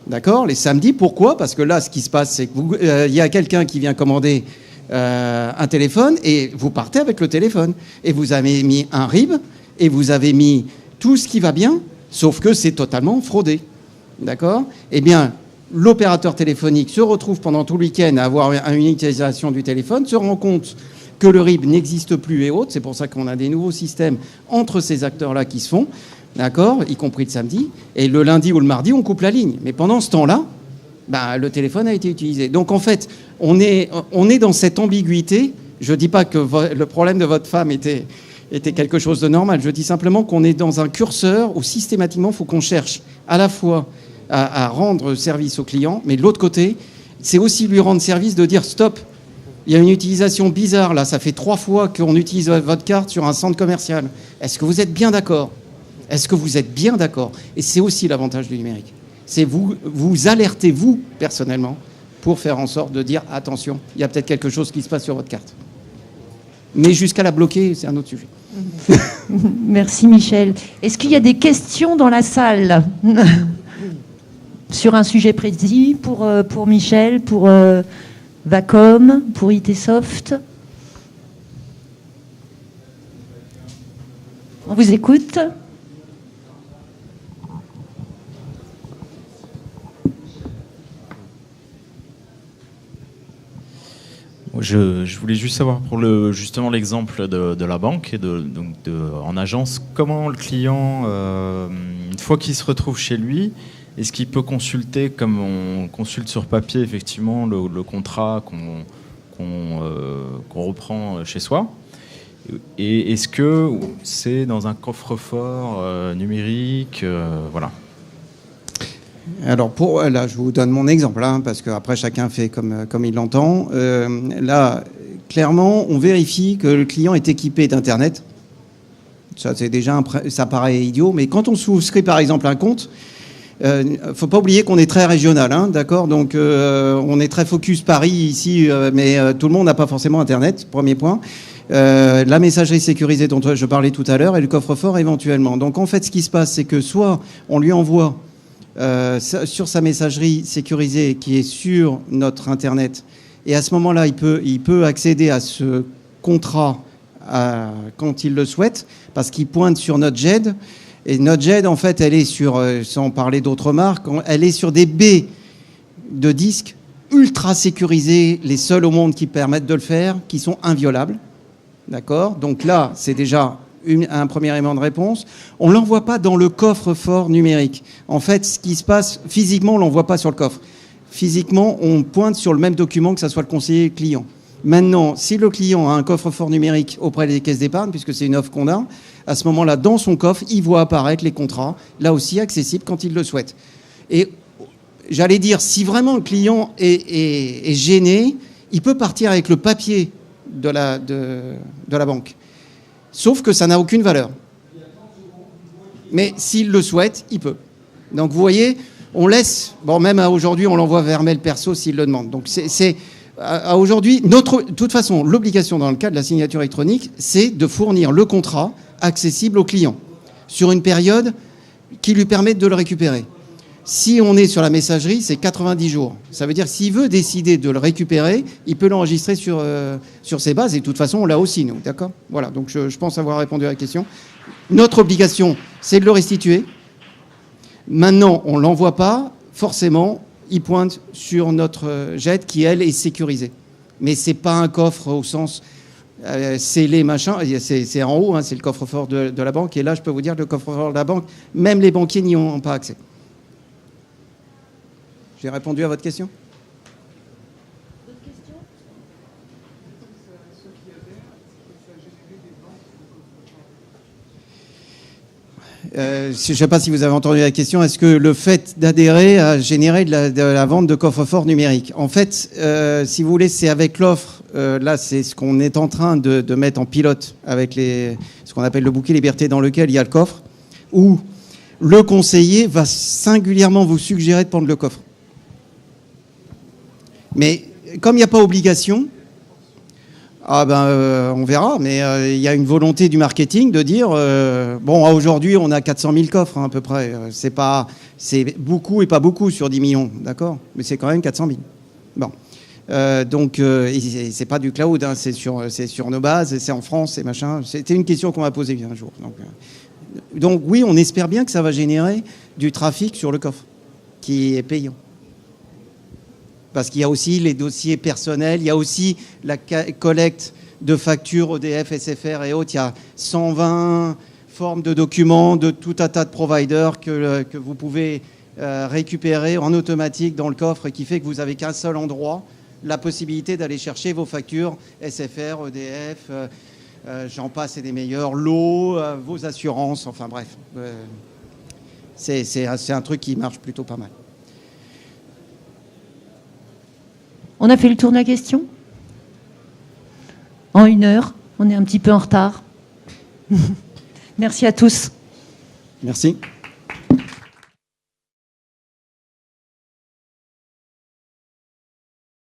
D'accord ? Les samedis, pourquoi ? Parce que là, ce qui se passe, c'est qu'il y a quelqu'un qui vient commander un téléphone et vous partez avec le téléphone. Et vous avez mis un RIB et vous avez mis tout ce qui va bien, sauf que c'est totalement fraudé. D'accord ? Eh bien, l'opérateur téléphonique se retrouve pendant tout le week-end à avoir une utilisation du téléphone, se rend compte que le RIB n'existe plus et autres. C'est pour ça qu'on a des nouveaux systèmes entre ces acteurs-là qui se font. D'accord, y compris le samedi. Et le lundi ou le mardi, on coupe la ligne. Mais pendant ce temps-là, le téléphone a été utilisé. Donc en fait, on est dans cette ambiguïté. Je ne dis pas que le problème de votre femme était quelque chose de normal. Je dis simplement qu'on est dans un curseur où systématiquement, il faut qu'on cherche à la fois à rendre service au client, mais de l'autre côté, c'est aussi lui rendre service de dire stop. Il y a une utilisation bizarre là. Ça fait 3 fois qu'on utilise votre carte sur un centre commercial. Est-ce que vous êtes bien d'accord ? Est-ce que vous êtes bien d'accord ? Et c'est aussi l'avantage du numérique. C'est vous alertez, vous, personnellement, pour faire en sorte de dire, attention, il y a peut-être quelque chose qui se passe sur votre carte. Mais jusqu'à la bloquer, c'est un autre sujet. Merci Michel. Est-ce qu'il y a des questions dans la salle sur un sujet précis pour Michel, pour Vacom, pour ITsoft ? On vous écoute. Je voulais juste savoir pour justement l'exemple de la banque et en agence, comment le client, une fois qu'il se retrouve chez lui, est-ce qu'il peut consulter, comme on consulte sur papier effectivement le contrat qu'on reprend chez soi, Et est-ce que c'est dans un coffre-fort numérique, voilà. Alors là, je vous donne mon exemple, hein, parce qu'après chacun fait comme il l'entend. Là, clairement, on vérifie que le client est équipé d'Internet. Ça, c'est déjà ça paraît idiot, mais quand on souscrit par exemple un compte, faut pas oublier qu'on est très régional, hein, d'accord. Donc on est très focus Paris ici, mais tout le monde n'a pas forcément Internet. Premier point. La messagerie sécurisée dont je parlais tout à l'heure et le coffre-fort éventuellement. Donc en fait, ce qui se passe, c'est que soit on lui envoie sur sa messagerie sécurisée qui est sur notre Internet, et à ce moment-là, il peut accéder à ce contrat quand il le souhaite, parce qu'il pointe sur notre JED. Et notre JED, en fait, elle est sur, sans parler d'autres marques, elle est sur des baies de disques ultra sécurisées, les seuls au monde qui permettent de le faire, qui sont inviolables. D'accord ? Donc là, c'est déjà un premier élément de réponse. On ne l'envoie pas dans le coffre-fort numérique. En fait, ce qui se passe, physiquement, on ne l'envoie pas sur le coffre. Physiquement, on pointe sur le même document, que ce soit le conseiller client. Maintenant, si le client a un coffre-fort numérique auprès des caisses d'épargne, puisque c'est une offre qu'on a, à ce moment-là, dans son coffre, il voit apparaître les contrats, là aussi accessibles quand il le souhaite. Et j'allais dire, si vraiment le client est gêné, il peut partir avec le papier de la banque. Sauf que ça n'a aucune valeur. Mais s'il le souhaite, il peut. Donc vous voyez, on laisse... Bon, même aujourd'hui, on l'envoie vers mail perso s'il le demande. Donc aujourd'hui, de toute façon, l'obligation dans le cas de la signature électronique, c'est de fournir le contrat accessible au client sur une période qui lui permette de le récupérer. Si on est sur la messagerie, c'est 90 jours. Ça veut dire que s'il veut décider de le récupérer, il peut l'enregistrer sur ses bases. Et de toute façon, on l'a aussi, nous. D'accord ? Voilà, donc je pense avoir répondu à la question. Notre obligation, c'est de le restituer. Maintenant, on ne l'envoie pas. Forcément, il pointe sur notre JED qui, elle, est sécurisée. Mais ce n'est pas un coffre au sens scellé, machin. C'est en haut, hein, c'est le coffre-fort de la banque. Et là, je peux vous dire que le coffre-fort de la banque, même les banquiers n'y ont pas accès. J'ai répondu à votre question ? D'autres questions ? Je ne sais pas si vous avez entendu la question. Est-ce que le fait d'adhérer a généré de la vente de coffre-fort numérique ? En fait, si vous voulez, c'est avec l'offre. Là, c'est ce qu'on est en train de mettre en pilote avec ce qu'on appelle le bouquet liberté, dans lequel il y a le coffre, où le conseiller va singulièrement vous suggérer de prendre le coffre. Mais comme il n'y a pas obligation, on verra. Mais il y a une volonté du marketing de dire aujourd'hui on a 400 000 coffres, hein, à peu près. C'est beaucoup et pas beaucoup sur 10 millions, d'accord ? Mais c'est quand même 400 000. Bon. Donc c'est pas du cloud, hein, c'est sur nos bases, c'est en France, c'est machin. C'était une question qu'on m'a posée un jour. Donc oui, on espère bien que ça va générer du trafic sur le coffre, qui est payant. Parce qu'il y a aussi les dossiers personnels, il y a aussi la collecte de factures EDF, SFR et autres. Il y a 120 formes de documents de tout un tas de providers que vous pouvez récupérer en automatique dans le coffre, et qui fait que vous n'avez qu'un seul endroit, la possibilité d'aller chercher vos factures SFR, EDF, j'en passe et des meilleurs, l'eau, vos assurances, enfin bref. C'est un truc qui marche plutôt pas mal. On a fait le tour de la question ? En 1 heure, on est un petit peu en retard. Merci à tous. Merci.